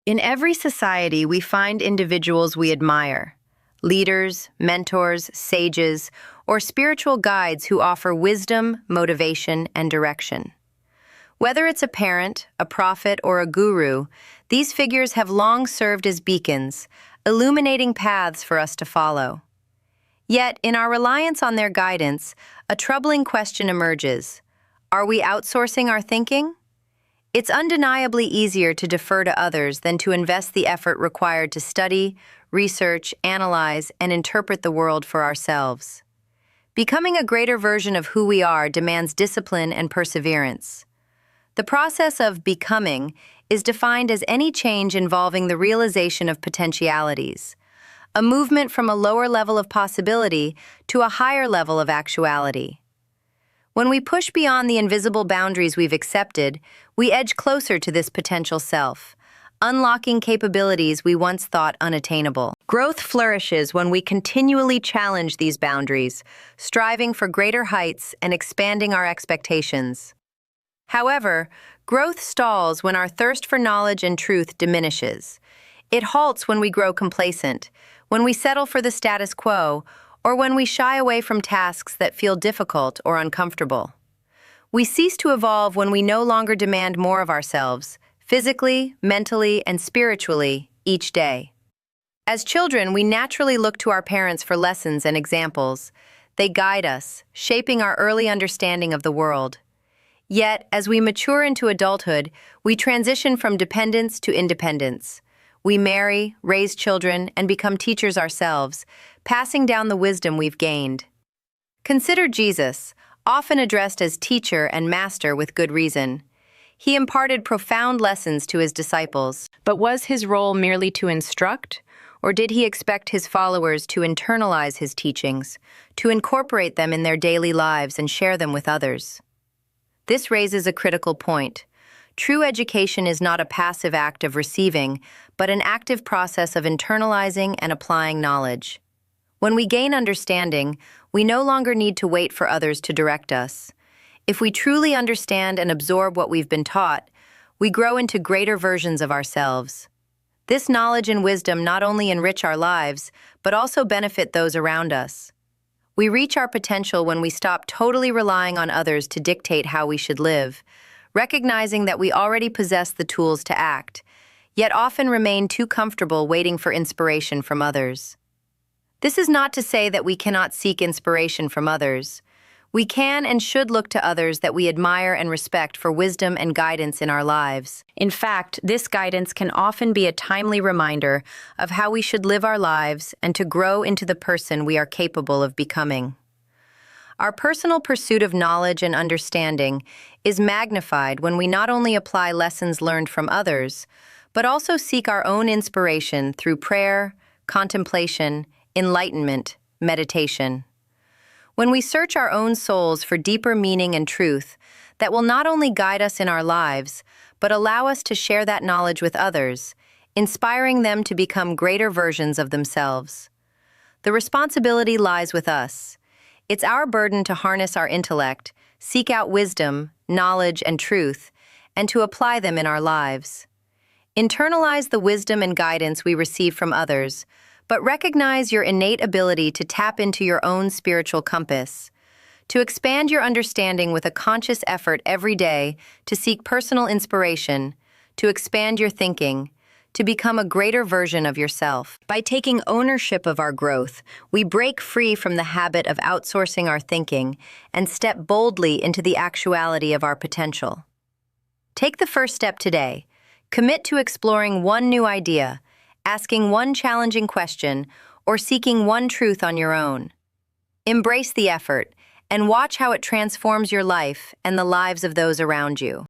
In every society, we find individuals we admire, leaders, mentors, sages, or spiritual guides who offer wisdom, motivation, and direction. Whether it's a parent, a prophet, or a guru, these figures have long served as beacons, illuminating paths for us to follow. Yet, in our reliance on their guidance, a troubling question emerges. Are we outsourcing our thinking? It's undeniably easier to defer to others than to invest the effort required to study, research, analyze, and interpret the world for ourselves. Becoming a greater version of who we are demands discipline and perseverance. The process of becoming is defined as any change involving the realization of potentialities, a movement from a lower level of possibility to a higher level of actuality. When we push beyond the invisible boundaries we've accepted, we edge closer to this potential self, unlocking capabilities we once thought unattainable. Growth flourishes when we continually challenge these boundaries, striving for greater heights and expanding our expectations. However, growth stalls when our thirst for knowledge and truth diminishes. It halts when we grow complacent, when we settle for the status quo, or when we shy away from tasks that feel difficult or uncomfortable. We cease to evolve when we no longer demand more of ourselves, physically, mentally, and spiritually, each day. As children, we naturally look to our parents for lessons and examples. They guide us, shaping our early understanding of the world. Yet, as we mature into adulthood, we transition from dependence to independence. We marry, raise children, and become teachers ourselves, passing down the wisdom we've gained. Consider Jesus, often addressed as teacher and master with good reason. He imparted profound lessons to his disciples. But was his role merely to instruct, or did he expect his followers to internalize his teachings, to incorporate them in their daily lives and share them with others? This raises a critical point. True education is not a passive act of receiving, but an active process of internalizing and applying knowledge. When we gain understanding, we no longer need to wait for others to direct us. If we truly understand and absorb what we've been taught, we grow into greater versions of ourselves. This knowledge and wisdom not only enrich our lives, but also benefit those around us. We reach our potential when we stop totally relying on others to dictate how we should live, recognizing that we already possess the tools to act, yet often remain too comfortable waiting for inspiration from others. This is not to say that we cannot seek inspiration from others. We can and should look to others that we admire and respect for wisdom and guidance in our lives. In fact, this guidance can often be a timely reminder of how we should live our lives and to grow into the person we are capable of becoming. Our personal pursuit of knowledge and understanding is magnified when we not only apply lessons learned from others, but also seek our own inspiration through prayer, contemplation, enlightenment, meditation. When we search our own souls for deeper meaning and truth that will not only guide us in our lives, but allow us to share that knowledge with others, inspiring them to become greater versions of themselves. The responsibility lies with us. It's our burden to harness our intellect, seek out wisdom, knowledge, and truth, and to apply them in our lives. Internalize the wisdom and guidance we receive from others, but recognize your innate ability to tap into your own spiritual compass, to expand your understanding with a conscious effort every day to seek personal inspiration, to expand your thinking, to become a greater version of yourself. By taking ownership of our growth, we break free from the habit of outsourcing our thinking and step boldly into the actuality of our potential. Take the first step today. Commit to exploring one new idea, asking one challenging question, or seeking one truth on your own. Embrace the effort and watch how it transforms your life and the lives of those around you.